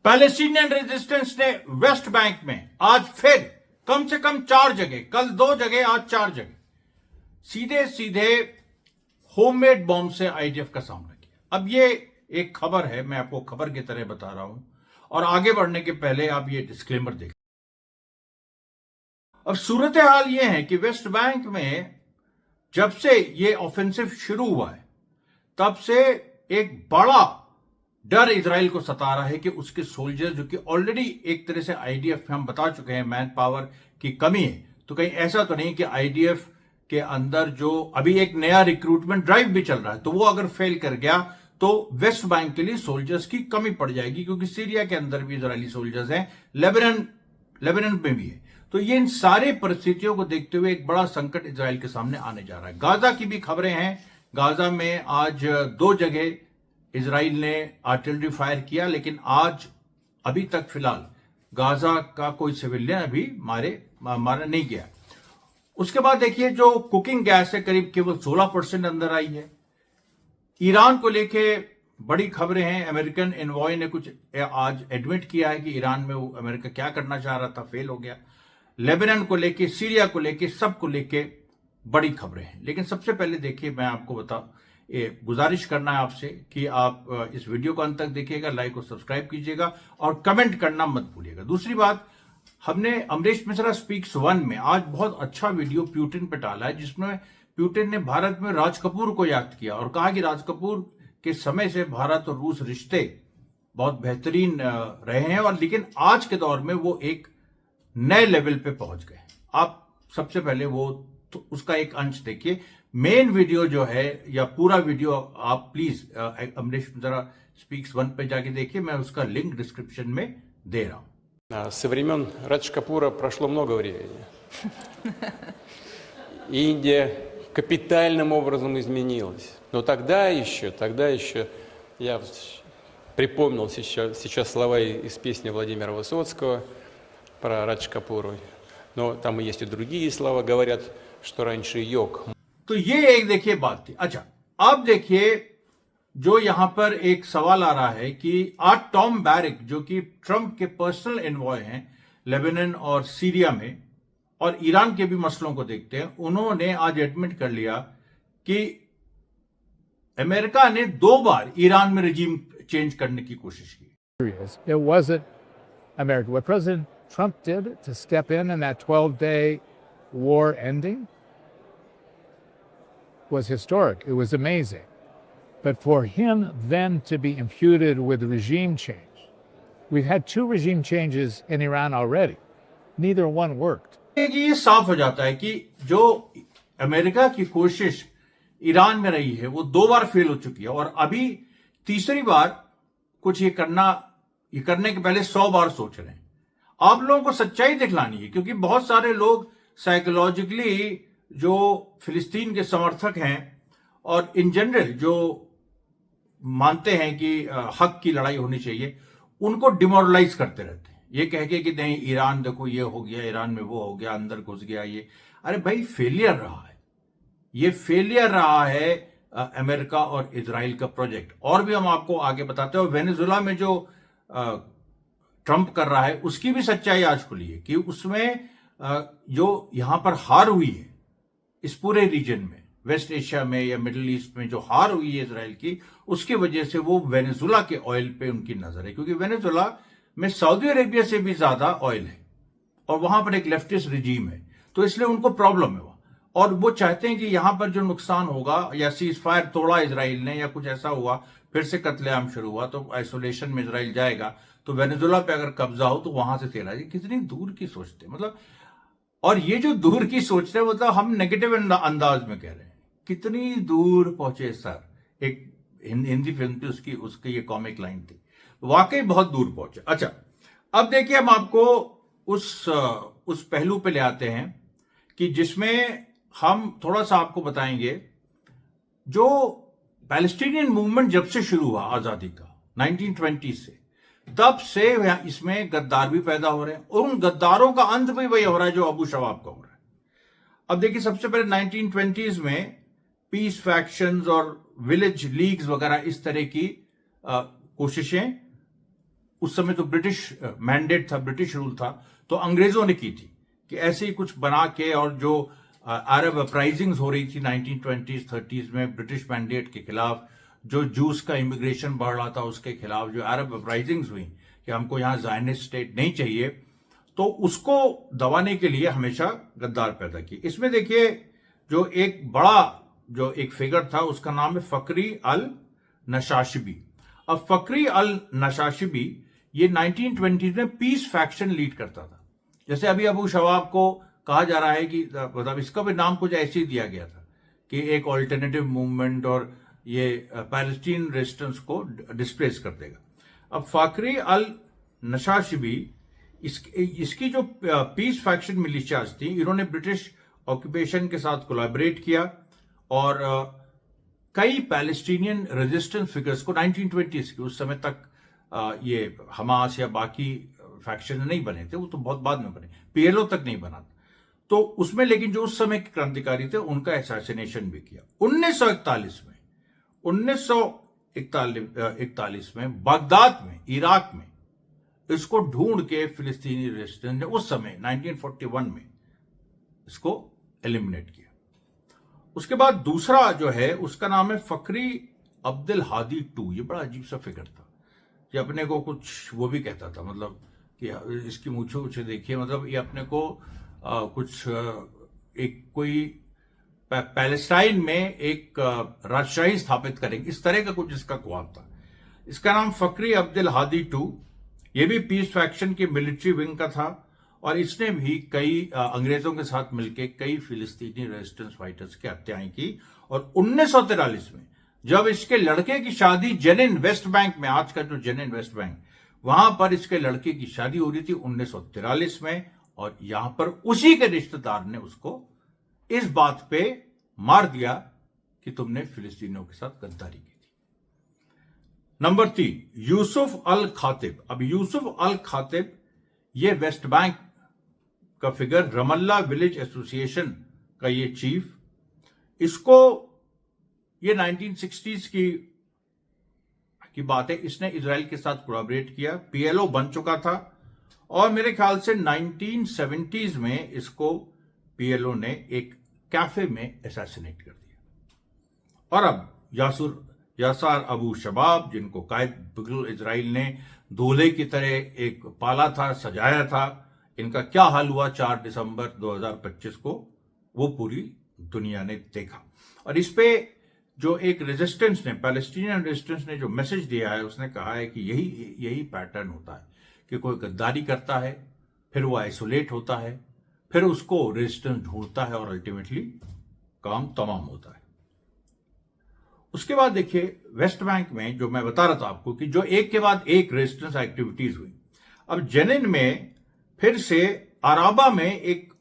Palestinian resistance ने West Bank में आज फिर कम से कम 4 जगह, कल 2 जगह, आज 4 जगह सीधे सीधे होममेड बॉम्ब से आईडीएफ का सामना किया। अब ये एक खबर है, मैं आपको खबर की तरह बता रहा हूं और आगे बढ़ने के पहले आप ये डिस्क्लेमर देखें। अब सूरत हाल ये है कि वेस्ट बैंक में जब से ये ऑफेंसिव शुरू हुआ है तब से एक बड़ा डर इजराइल को सता रहा है कि उसके सोल्जर्स, जो कि ऑलरेडी एक तरह से आईडीएफ में हम बता चुके हैं मैन पावर की कमी है, तो कहीं ऐसा तो नहीं कि आईडीएफ के अंदर जो अभी एक नया रिक्रूटमेंट ड्राइव भी चल रहा है तो वो अगर फेल कर गया तो वेस्ट बैंक के लिए सोल्जर्स की कमी पड़ जाएगी, क्योंकि सीरिया के अंदर भी इजरायली सोल्जर्स हैं, लेबनान में भी है। तो ये इन सारे परिस्थितियों को देखते हुए एक बड़ा संकट इजराइल के सामने आने जा रहा है। गाजा की भी खबरें हैं। गाजा में आज 2 जगह इजराइल ने आर्टिलरी फायर किया, लेकिन आज अभी तक फिलहाल गाजा का कोई सिविलियन अभी मारा नहीं गया। उसके बाद देखिए, जो कुकिंग गैस है करीब केवल 16% अंदर आई है। ईरान को लेके बड़ी खबरें हैं। अमेरिकन एनवॉय ने कुछ आज एडमिट किया है कि ईरान में वो अमेरिका क्या करना चाह रहा था, फेल हो गया। लेबनान को लेके, सीरिया को लेके, सबको लेके बड़ी खबरें हैं। लेकिन सबसे पहले देखिए, मैं आपको गुजारिश करना है आपसे कि आप इस वीडियो को अंत तक देखिएगा, लाइक और सब्सक्राइब कीजिएगा और कमेंट करना मत भूलिएगा। दूसरी बात, हमने अमरीश मिश्रा स्पीक्स 1 में आज बहुत अच्छा वीडियो प्यूटिन पे डाला है, जिसमें प्यूटिन ने भारत में राज कपूर को याद किया और कहा कि राज कपूर के समय से भारत और रूस रिश्ते बहुत बेहतरीन रहे हैं, और लेकिन आज के दौर में वो एक नए लेवल पे पहुंच गए। आप सबसे पहले तो उसका एक अंश देखिए। मेन वीडियो जो है या पूरा वीडियो आप प्लीज अमरीश मिश्रा स्पीक्स 1 पे जाके देखिए, मैं उसका लिंक डिस्क्रिप्शन में दे रहा हूं। Со времен Радж Капура прошло много времени. Индия капитальным образом изменилась. Но тогда еще, я припомнил сейчас слова из песни Владимира Высоцкого про Радж Капуру. Но там и есть и другие слова, говорят, что раньше йог. तो ये एक देखिए बात थी। अच्छा, अब देखिए जो यहां पर एक सवाल आ रहा है कि आज टॉम बैरिक, जो कि ट्रंप के पर्सनल एनवॉय हैं लेबनान और सीरिया में और ईरान के भी मसलों को देखते हैं, उन्होंने आज एडमिट कर लिया कि अमेरिका ने 2 बार ईरान में रजीम चेंज करने की कोशिश की। It wasn't America. What President Trump did to step in that 12-day war ending was historic. It was amazing. But for him then to be imputed with regime change, we've had 2 regime changes in Iran already. Neither one worked. ये साफ हो जाता है कि जो America की कोशिश Iran में रही है वो 2 बार फेल हो चुकी है, और अभी तीसरी बार कुछ ये करने के पहले 100 बार सोच रहे हैं। आप लोगों को सच्चाई दिखलानी है, क्योंकि बहुत सारे लोग साइकोलॉजिकली जो फिलिस्तीन के समर्थक हैं और इन जनरल जो मानते हैं कि हक की लड़ाई होनी चाहिए, उनको डिमोरलाइज करते रहते हैं, ये कह के कि नहीं ईरान देखो ये हो गया, ईरान में वो हो गया, अंदर घुस गया ये। अरे भाई, फेलियर रहा है, ये फेलियर रहा है अमेरिका और इजराइल का प्रोजेक्ट। और भी हम आपको आगे बताते हैं। और वेनेजुला में जो ट्रंप कर रहा है उसकी भी सच्चाई आज खुली है कि उसमें जो यहां पर हार हुई है इस पूरे रीजन में, वेस्ट एशिया में या मिडिल ईस्ट में जो हार हुई है इजराइल की, उसकी वजह से वो वेनेजुला के ऑयल पे उनकी नजर है, क्योंकि वेनेजुला में सऊदी अरेबिया से भी ज्यादा ऑयल है और वहां पर एक लेफ्टिस्ट रिजीम है, तो इसलिए उनको प्रॉब्लम है वहां। और वो चाहते हैं कि यहां पर जो नुकसान होगा या सीज फायर तोड़ा इजराइल ने या कुछ ऐसा हुआ, फिर से कत्लेआम शुरू हुआ, तो आइसोलेशन में इजराइल जाएगा, तो वेनेजुला पे अगर कब्जा हो तो वहां से तेल आएगी। कितनी दूर की सोचते मतलब, और ये जो दूर की सोच रहे मतलब हम नेगेटिव अंदाज में कह रहे हैं। कितनी दूर पहुंचे सर, एक हिंदी फिल्म थी उसकी ये कॉमिक लाइन थी, वाकई बहुत दूर पहुंचे। अच्छा, अब देखिए हम आपको उस पहलू पे ले आते हैं कि जिसमें हम थोड़ा सा आपको बताएंगे जो पैलेस्टीनियन मूवमेंट जब से शुरू हुआ आजादी का 1920 से, तब से इसमें गद्दार भी पैदा हो रहे हैं और उन गद्दारों का अंत भी वही हो रहा है जो अबू शवाब का हो रहा है। अब देखिए, सबसे पहले 1920s में पीस फैक्शंस और विलेज लीग्स वगैरह इस तरह की कोशिशें उस समय तो ब्रिटिश मैंडेट था, ब्रिटिश रूल था, तो अंग्रेजों ने की थी कि ऐसे ही कुछ बना के, और जो अरब अपराइजिंग्स हो रही थी 1920s 30s में ब्रिटिश मैंडेट के खिलाफ, जो जूस का इमिग्रेशन बढ़ रहा था उसके खिलाफ, जो अरब अपराइजिंग्स हुई कि हमको यहाँ ज़ायनिस्ट स्टेट नहीं चाहिए, तो उसको दबाने के लिए हमेशा गद्दार पैदा किए। इसमें देखिए जो एक बड़ा जो एक फिगर था उसका नाम है फकरी अल नशाशिबी। अब फकरी अल नशाशिबी ये 1920s में पीस फैक्शन लीड करता था। जैसे अभी अबू शवाब को कहा जा रहा है कि मतलब इसका भी नाम कुछ ऐसे ही दिया गया था कि एक ऑल्टरनेटिव मूवमेंट और ये पैलेस्टीन रेजिस्टेंस को डिस्प्लेस कर देगा। अब फकरी अल नशाशिबी इसकी जो पीस फैक्शन मिलिशियाज थी, इन्होंने ब्रिटिश ऑक्यूपेशन के साथ कोलैबोरेट किया और कई पैलेस्टीनियन रेजिस्टेंस फिगर्स को 1920s के उस समय तक ये हमास या बाकी फैक्शन नहीं बने थे, वो तो बहुत बाद में बने, पीएलओ तक नहीं बना था, तो उसमें लेकिन जो उस समय के क्रांतिकारी थे उनका असैसिनेशन भी किया। 1941 में बगदाद में, इराक में इसको ढूंढ के फिलिस्तीनी रेजिस्टेंस ने उस समय 1941 में इसको एलिमिनेट किया। उसके बाद दूसरा जो है उसका नाम है फकरी अब्दुल हादी टू। ये बड़ा अजीब सा फिगर था, ये अपने को कुछ वो भी कहता था, मतलब कि इसकी मूछे उछे देखिए, मतलब ये अपने को कुछ एक कोई पैलेस्टाइन में एक राजशाही स्थापित करेंगे, इस तरह का कुछ इसका ख्वाब था। इसका नाम फकरी अब्दुल हादी टू, ये भी पीस फैक्शन के मिलिट्री विंग का था और इसने भी कई अंग्रेजों के साथ मिलकर कई फिलिस्तीनी रेजिस्टेंस फाइटर्स की हत्याएं की। और 1943 में जब इसके लड़के की शादी जेनिन वेस्ट बैंक में, आज का जो जेनिन वेस्ट बैंक, वहां पर इसके लड़के की शादी हो रही थी 1943 में, और यहां पर उसी के रिश्तेदार ने उसको इस बात पे मार दिया कि तुमने फिलिस्तीनियों के साथ गद्दारी की थी। नंबर 3, यूसुफ अल खातिब। अब यूसुफ अल खातिब ये वेस्ट बैंक का फिगर, रमल्ला विलेज एसोसिएशन का ये चीफ, इसको ये 1960s की बात है, इसने इजराइल के साथ कोलैबोरेट किया, पीएलओ बन चुका था और मेरे ख्याल से 1970s में इसको पीएलओ ने एक कैफे में असैसिनेट कर दिया। और अब यासार अबू शबाब, जिनको कायद बिगुल इजराइल ने दूल्हे की तरह एक पाला था, सजाया था, इनका क्या हाल हुआ 4 दिसंबर 2025 को, वो पूरी दुनिया ने देखा। और इस पे जो एक रेजिस्टेंस ने, पैलेस्टीनियन रेजिस्टेंस ने जो मैसेज दिया है, उसने कहा है कि यही पैटर्न होता है कि कोई गद्दारी करता है, फिर वो आइसोलेट होता है, फिर उसको रेजिस्टेंस ढूंढता है और अल्टीमेटली काम तमाम होता है। उसके बाद देखिए वेस्ट बैंक में जो मैं बता रहा था आपको कि जो एक के बाद एक रेजिस्टेंस एक्टिविटीज हुई। अब जेनिन में फिर से, अराबा में एक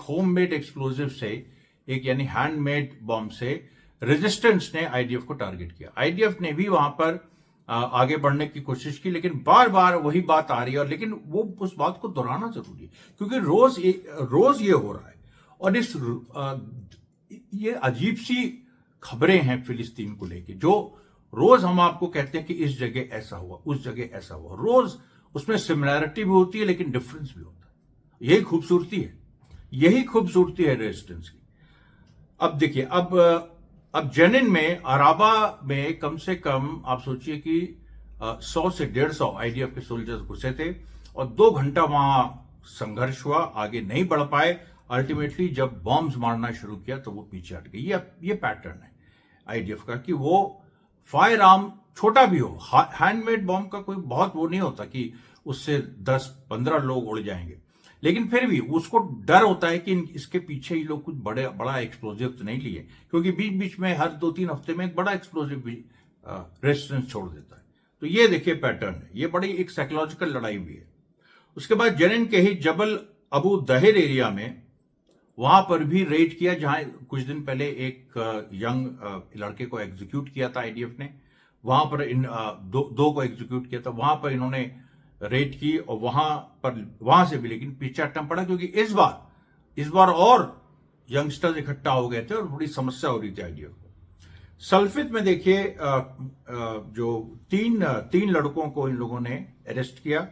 होममेड एक्सप्लोजिव से, एक यानी हैंडमेड बॉम्ब से रेजिस्टेंस ने आईडीएफ को टारगेट किया। आईडीएफ ने भी वहां पर आगे बढ़ने की कोशिश की, लेकिन बार बार वही बात आ रही है। और लेकिन वो उस बात को दोहराना जरूरी है क्योंकि रोज ये हो रहा है और ये अजीब सी खबरें हैं फिलिस्तीन को लेके, जो रोज हम आपको कहते हैं कि इस जगह ऐसा हुआ, उस जगह ऐसा हुआ, रोज उसमें सिमिलैरिटी भी होती है लेकिन डिफरेंस भी होता है। यही खूबसूरती है रेजिस्टेंस की। अब देखिए, अब जेनिन में, अराबा में कम से कम आप सोचिए कि 100 से 150 आईडीएफ के सोल्जर्स घुसे थे और 2 घंटा वहां संघर्ष हुआ, आगे नहीं बढ़ पाए। अल्टीमेटली जब बॉम्ब्स मारना शुरू किया तो वो पीछे हट गए। ये पैटर्न है आईडीएफ का कि वो फायर आर्म छोटा भी हो, हैंडमेड बॉम्ब का कोई बहुत वो नहीं होता कि उससे 10-15 लोग उड़ जाएंगे, लेकिन फिर भी उसको डर होता है कि इसके पीछे ही लोग कुछ बड़ा एक्सप्लोजिव तो नहीं लिए, क्योंकि बीच बीच में हर 2-3 हफ्ते में एक बड़ा एक्सप्लोजिव भी रेजिस्टेंस छोड़ देता है। तो ये देखिए पैटर्न है, ये बड़ी एक साइकोलॉजिकल लड़ाई भी है। उसके बाद जेनिन के ही जबल अबू दहेर एरिया में, वहां पर भी रेड किया, जहां कुछ दिन पहले एक यंग लड़के को एग्जीक्यूट किया था आईडीएफ ने, वहां पर इन दो को एग्जीक्यूट किया था, वहां पर इन्होंने रेड की और वहां से भी लेकिन पीछे हटना पड़ा, क्योंकि इस बार और यंगस्टर्स इकट्ठा हो गए थे और बड़ी समस्या हो रही थी आईडीएफ को। सल्फित में देखिए जो तीन लड़कों को इन लोगों ने अरेस्ट किया,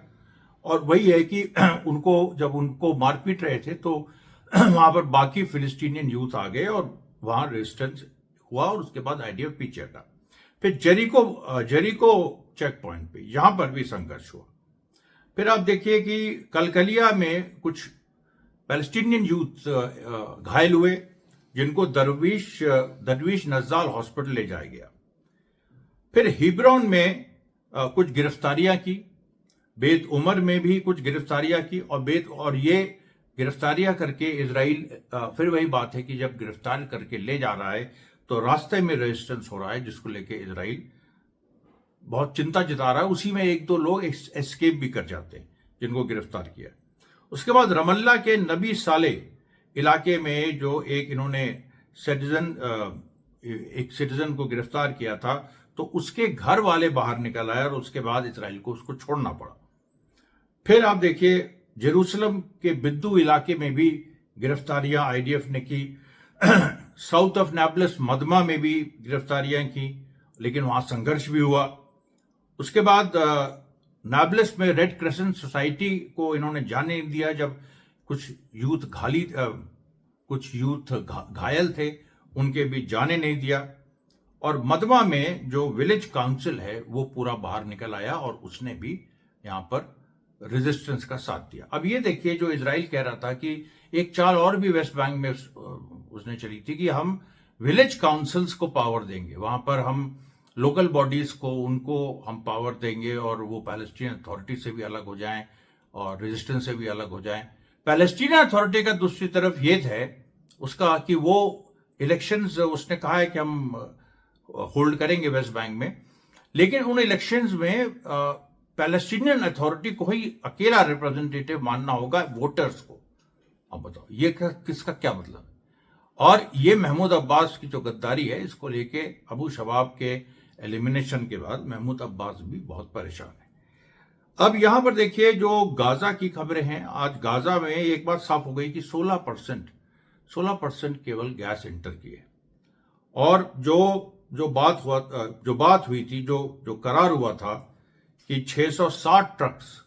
और वही है कि जब उनको मारपीट रहे थे तो वहां पर बाकी फिलिस्तीनियन यूथ आ गए और वहां रेजिस्टेंस हुआ, और उसके बाद आईडीएफ पीछे हटा। फिर जेरिको चेक पॉइंट पे यहां पर भी संघर्ष हुआ। फिर आप देखिए कि कलकलिया में कुछ पैलेस्टीनियन यूथ घायल हुए, जिनको दरवीश नज्जाल हॉस्पिटल ले जाया गया। फिर हिब्रोन में कुछ गिरफ्तारियां की, बेत उमर में भी कुछ गिरफ्तारियां की, और ये गिरफ्तारियां करके इजराइल, फिर वही बात है कि जब गिरफ्तार करके ले जा रहा है तो रास्ते में रेजिस्टेंस हो रहा है, जिसको लेके इजराइल बहुत चिंता जता रहा है। उसी में एक दो लोग एस्केप भी कर जाते हैं जिनको गिरफ्तार किया। उसके बाद रमल्ला के नबी साले इलाके में जो इन्होंने एक सिटीजन को गिरफ्तार किया था, तो उसके घर वाले बाहर निकल आए और उसके बाद इजराइल को उसको छोड़ना पड़ा। फिर आप देखिए जेरूसलम के बिद्दू इलाके में भी गिरफ्तारियां आईडीएफ ने की। साउथ ऑफ नेबलस मदमा में भी गिरफ्तारियां की, लेकिन वहां संघर्ष भी हुआ। उसके बाद नाबलस में रेड क्रेसेंट सोसाइटी को इन्होंने जाने नहीं दिया, जब कुछ यूथ घायल थे, उनके भी जाने नहीं दिया। और मदमा में जो विलेज काउंसिल है वो पूरा बाहर निकल आया और उसने भी यहां पर रेजिस्टेंस का साथ दिया। अब ये देखिए, जो इजराइल कह रहा था कि एक चाल और भी वेस्ट बैंक में उसने चली थी कि हम विलेज काउंसिल्स को पावर देंगे, वहां पर हम लोकल बॉडीज को उनको हम पावर देंगे और वो पैलेस्टीन अथॉरिटी से भी अलग हो जाएं और रेजिस्टेंस से भी अलग हो जाएं। पैलेस्टीन अथॉरिटी का दूसरी तरफ ये है उसका कि वो इलेक्शंस उसने कहा है कि हम होल्ड करेंगे वेस्ट बैंक में, लेकिन उन इलेक्शंस में पैलेस्टीनियन अथॉरिटी को ही अकेला रिप्रेजेंटेटिव मानना होगा वोटर्स को। अब बताओ ये किसका क्या मतलब है? और ये महमूद अब्बास की जो गद्दारी है, इसको लेके अबू शबाब के एलिमिनेशन के बाद महमूद अब्बास भी बहुत परेशान है। अब यहां पर देखिए जो गाजा की खबरें हैं, आज गाजा में एक बात साफ हो गई कि 16% केवल गैस इंटर की है। और जो बात हुई थी, जो करार हुआ था कि 660 ट्रक्स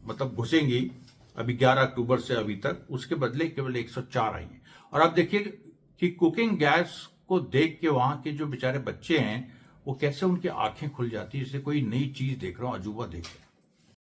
मतलब घुसेंगी अभी 11 अक्टूबर से अभी तक, उसके बदले केवल 104 आई हैं। और आप देखिए कि कुकिंग गैस को देख के वहां के जो बेचारे बच्चे हैं वो कैसे उनकी आंखें खुल जाती है, जैसे कोई नई चीज देख रहा हूं, अजूबा देख रहा हूं।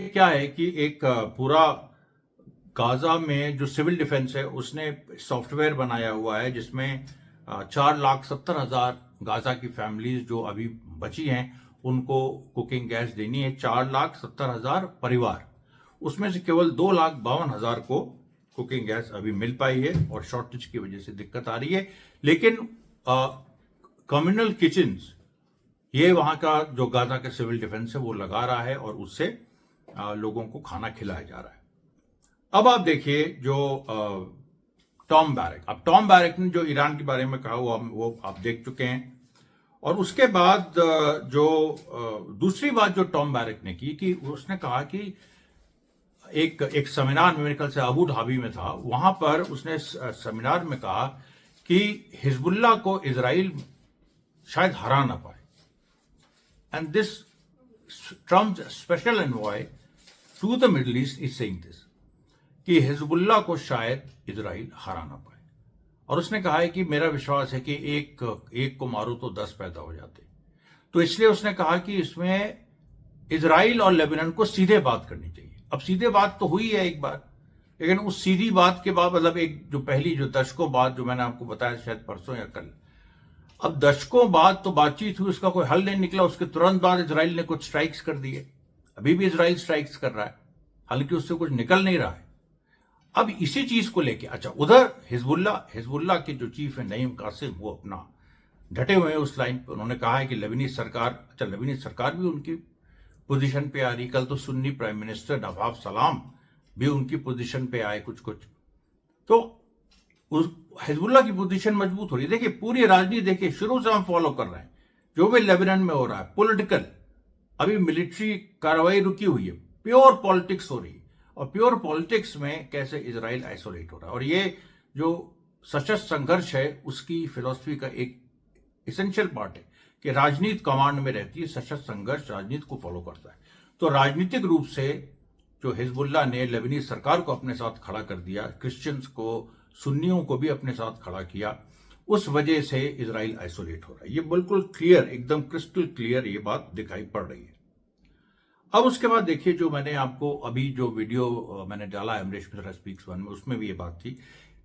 क्या है कि एक पूरा गाजा में जो सिविल डिफेंस है उसने सॉफ्टवेयर बनाया हुआ है जिसमें 4,70,000 गाजा की फैमिलीज जो अभी बची हैं उनको कुकिंग गैस देनी है। 4,70,000 परिवार, उसमें से केवल 2,52,000 को कुकिंग गैस अभी मिल पाई है और शॉर्टेज की वजह से दिक्कत आ रही है। लेकिन कम्युनल किचन्स ये वहां का जो गाजा का सिविल डिफेंस है वो लगा रहा है और उससे लोगों को खाना खिलाया जा रहा है। अब आप देखिए जो टॉम बैरक ने जो ईरान के बारे में कहा वो आप देख चुके हैं। और उसके बाद जो दूसरी बात जो टॉम बैरक ने की कि उसने कहा कि एक सेमिनार में, मेरे ख्याल से अबू धाबी में था, वहां पर उसने सेमिनार में कहा कि हिजबुल्लाह को इजराइल शायद हरा ना पाए। And this Trump's special envoy to the Middle East is saying this कि हिजबुल्लाह को शायद इजराइल हरा ना पाए। और उसने कहा है कि मेरा विश्वास है कि एक को मारो तो 10 पैदा हो जाते। तो इसलिए उसने कहा कि इसमें इजराइल और लेबनान को सीधे बात करनी चाहिए। अब सीधे बात तो हुई है एक बार, लेकिन उस सीधी बात के बाद मतलब एक जो पहली जो दशकों बाद जो मैंने आपको बताया शायद परसों या कल, अब दशकों बाद तो बातचीत हुई, उसका कोई हल नहीं निकला। उसके तुरंत बाद इजराइल ने कुछ स्ट्राइक्स कर दिए। अभी भी इजराइल स्ट्राइक्स कर रहा है, हालांकि उससे कुछ निकल नहीं रहा है। अब इसी चीज को लेके अच्छा उधर हिजबुल्लाह के जो चीफ है नईम कासिम, वो अपना डटे हुए हैं उस लाइन पर। उन्होंने कहा है कि लेबनीज सरकार भी उनकी पोजीशन पे आ रही। कल तो सुन्नी प्राइम मिनिस्टर नवाब सलाम भी उनकी पोजीशन पे आए कुछ। तो हिजबुल्ला की पोजीशन मजबूत हो रही है। देखिए पूरी राजनीति देखिए शुरू से हम फॉलो कर रहे हैं, जो भी लेबनान में हो रहा है पॉलिटिकल, अभी मिलिट्री कार्रवाई रुकी हुई है, प्योर पॉलिटिक्स हो रही है, और प्योर पॉलिटिक्स में कैसे इजराइल आइसोलेट हो रहा है। और ये जो सशस्त्र संघर्ष है उसकी फिलॉसफी का एक इसेंशियल पार्ट है कि राजनीति कमांड में रहती है, सशस्त्र संघर्ष राजनीति को फॉलो करता है। तो राजनीतिक रूप से जो हिजबुल्ला ने लेबनीज सरकार को अपने साथ खड़ा कर दिया, क्रिश्चियंस को, सुन्नियों को भी अपने साथ खड़ा किया, उस वजह से इजराइल आइसोलेट हो रहा है। ये बिल्कुल क्लियर, एकदम क्रिस्टल क्लियर ये बात दिखाई पड़ रही है। अब उसके बाद देखिए जो मैंने आपको अभी जो वीडियो मैंने डाला अमरीश मिश्रा स्पीक्स वन में, उसमें भी ये बात थी।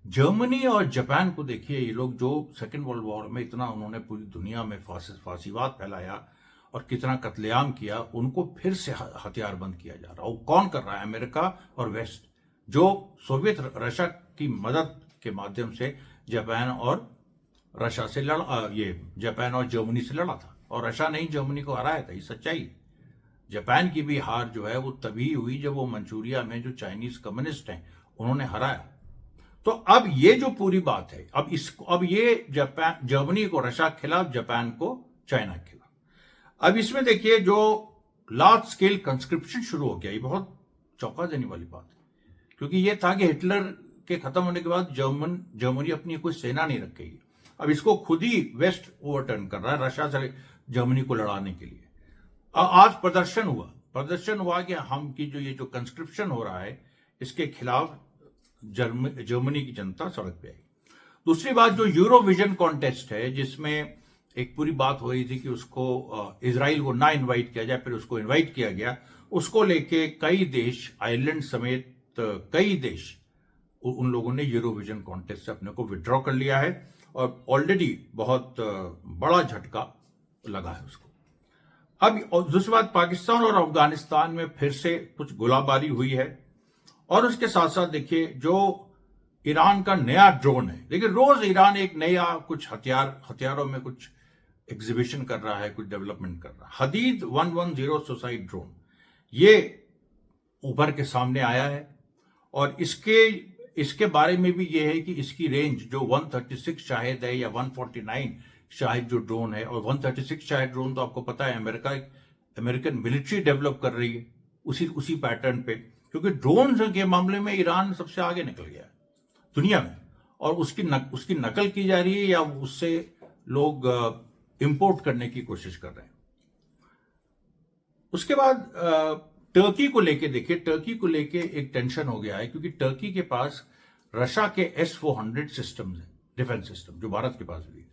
जर्मनी और जापान को देखिए, ये लोग जो सेकेंड वर्ल्ड वॉर में इतना उन्होंने पूरी दुनिया में फांसीवाद फैलाया और कितना कत्लेआम किया, उनको फिर से हथियारबंद किया जा रहा है। वो कौन कर रहा है? अमेरिका और वेस्ट, जो सोवियत रशिया की मदद के माध्यम से जापान और रशिया से लड़ा, ये जापान और जर्मनी से लड़ा था, और रशिया ने ही जर्मनी को हराया था। ये सच्चाई है। जापान की भी हार जो है वो तभी हुई जब वो मंचूरिया में जो चाइनीज कम्युनिस्ट हैं उन्होंने हराया। तो अब ये जो पूरी बात है, अब ये जापान, जर्मनी को रशिया के खिलाफ, जापान को चाइना के खिलाफ। अब इसमें देखिए जो लार्ज स्केल कंस्क्रिप्शन शुरू हो गया, ये बहुत चौंका देने वाली बात है, क्योंकि ये था कि हिटलर के खत्म होने के बाद जर्मनी अपनी कोई सेना नहीं रखेगी। अब इसको खुद ही वेस्ट ओवरटर्न कर रहा है रशिया से जर्मनी को लड़ाने के लिए। आज प्रदर्शन हुआ कि हम की जो ये जो कंस्क्रिप्शन हो रहा है इसके खिलाफ जर्मनी की जनता सड़क पे आई। दूसरी बात, जो यूरोविजन कॉन्टेस्ट है जिसमें एक पूरी बात हो रही थी कि उसको इजराइल को ना इनवाइट किया जाए, फिर उसको इनवाइट किया गया, उसको लेके कई देश, आयरलैंड समेत कई देश, उन लोगों ने यूरोविजन कॉन्टेस्ट से अपने को विड्रॉ कर लिया है, और ऑलरेडी बहुत बड़ा झटका लगा है उसको। अब दूसरी बात, पाकिस्तान और अफगानिस्तान में फिर से कुछ गोलाबारी हुई है, और उसके साथ साथ देखिए जो ईरान का नया ड्रोन है, देखिए रोज ईरान एक नया कुछ हथियारों में कुछ एग्जीबिशन कर रहा है, कुछ डेवलपमेंट कर रहा है। हदीद 110 सुसाइड ड्रोन ये उभर के सामने आया है, और इसके बारे में भी ये है कि इसकी रेंज जो 136 शायद है या 149 शायद जो ड्रोन है, और 136 शायद ड्रोन तो आपको पता है अमेरिकन मिलिट्री डेवलप कर रही है उसी पैटर्न पे, क्योंकि ड्रोन के मामले में ईरान सबसे आगे निकल गया है दुनिया में, और उसकी नकल की जा रही है या उससे लोग इंपोर्ट करने की कोशिश कर रहे हैं। उसके बाद टर्की को लेके देखिए, टर्की को लेके एक टेंशन हो गया है, क्योंकि टर्की के पास रशिया के S-400 सिस्टम्स हैं, डिफेंस सिस्टम, जो भारत के पास भी है,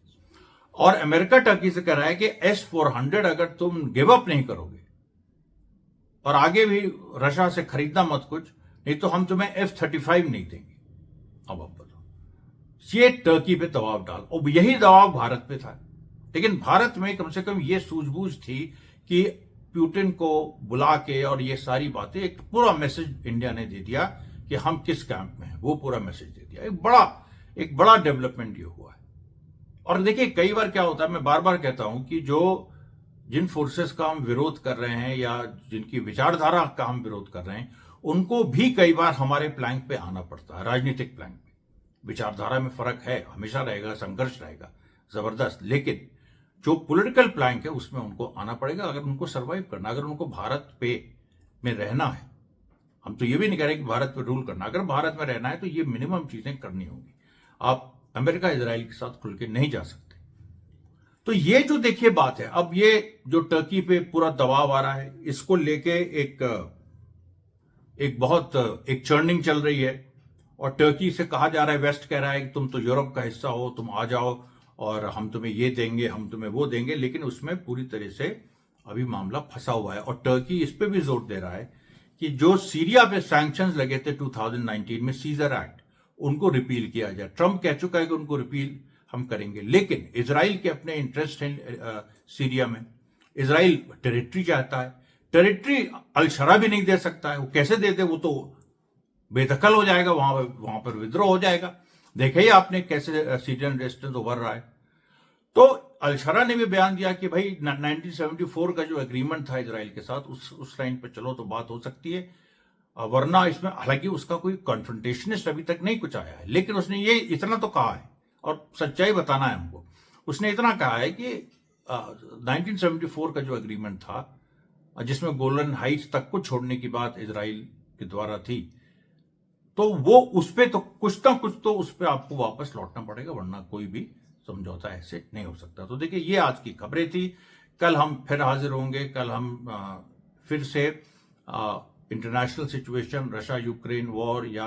और अमेरिका टर्की से कह रहा है कि S-400 अगर तुम गिव अप नहीं करोगे और आगे भी रशिया से खरीदना मत कुछ, नहीं तो हम तुम्हें F-35 नहीं देंगे। अब आप बताओ, ये टर्की पे दबाव डाल, और यही दबाव भारत पे था, लेकिन भारत में कम से कम ये सूझबूझ थी कि पुतिन को बुला के और ये सारी बातें, एक पूरा मैसेज इंडिया ने दे दिया कि हम किस कैंप में हैं, वो पूरा मैसेज दे दिया। एक बड़ा डेवलपमेंट ये हुआ है। और देखिए कई बार क्या होता है, मैं बार बार कहता हूं कि जिन फोर्सेस का हम विरोध कर रहे हैं या जिनकी विचारधारा का हम विरोध कर रहे हैं, उनको भी कई बार हमारे प्लैंक पे आना पड़ता है, राजनीतिक प्लैंक पे। विचारधारा में फर्क है, हमेशा रहेगा, संघर्ष रहेगा जबरदस्त, लेकिन जो पॉलिटिकल प्लैंक है उसमें उनको आना पड़ेगा अगर उनको सर्वाइव करना, अगर उनको भारत पे में रहना है। हम तो ये भी नहीं कह रहे कि भारत पे रूल करना, अगर भारत में रहना है तो ये मिनिमम चीजें करनी होगी। आप अमेरिका इजराइल के साथ खुल के नहीं जा सकते। तो ये जो देखिए बात है, अब ये जो टर्की पे पूरा दबाव आ रहा है, इसको लेके एक चर्निंग चल रही है, और टर्की से कहा जा रहा है, वेस्ट कह रहा है कि तुम तो यूरोप का हिस्सा हो, तुम आ जाओ और हम तुम्हें ये देंगे, हम तुम्हें वो देंगे, लेकिन उसमें पूरी तरह से अभी मामला फंसा हुआ है। और टर्की इस पे भी जोर दे रहा है कि जो सीरिया पे सैंक्शंस लगे थे 2019 में, सीजर एक्ट, उनको रिपील किया जाए। ट्रंप कह चुका है कि उनको रिपील हम करेंगे, लेकिन इजराइल के अपने इंटरेस्ट हैं सीरिया में। इजराइल टेरिटरी चाहता है, टेरिटरी अल-शरा भी नहीं दे सकता है, वो कैसे दे दे, वो तो बेदखल हो जाएगा, वहां पर विद्रोह हो जाएगा। देखे ही आपने कैसे सीरियन रेजिस्टेंस उभर रहा है। तो अल-शरा ने भी बयान दिया कि भाई 1974 का जो एग्रीमेंट था इजराइल के साथ, उस लाइन पर चलो तो बात हो सकती है। वरना इसमें हालांकि उसका कोई कॉन्फ्रंटेशनिस्ट अभी तक नहीं कुछ आया है, लेकिन उसने ये इतना तो कहा है और सच्चाई बताना है हमको। उसने इतना कहा है कि 1974 का जो एग्रीमेंट था जिसमें गोलन हाइट्स तक को छोड़ने की बात इजराइल के द्वारा थी, तो वो उस पे तो कुछ ना कुछ तो उस पे आपको वापस लौटना पड़ेगा, वरना कोई भी समझौता ऐसे नहीं हो सकता। तो देखिए ये आज की खबरें थी। कल हम फिर हाजिर होंगे। कल हम फिर से international situation, Russia Ukraine war या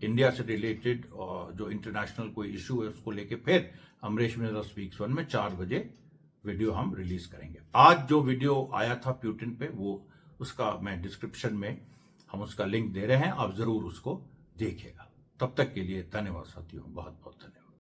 इंडिया से रिलेटेड जो इंटरनेशनल कोई इशू है उसको लेके फिर अमरीश मिश्रा स्पीक्स वन में 4 बजे वीडियो हम रिलीज करेंगे। आज जो वीडियो आया था प्यूटिन पे, वो उसका मैं डिस्क्रिप्शन में हम उसका लिंक दे रहे हैं, आप जरूर उसको देखिएगा। तब तक के लिए धन्यवाद साथियों, बहुत बहुत धन्यवाद।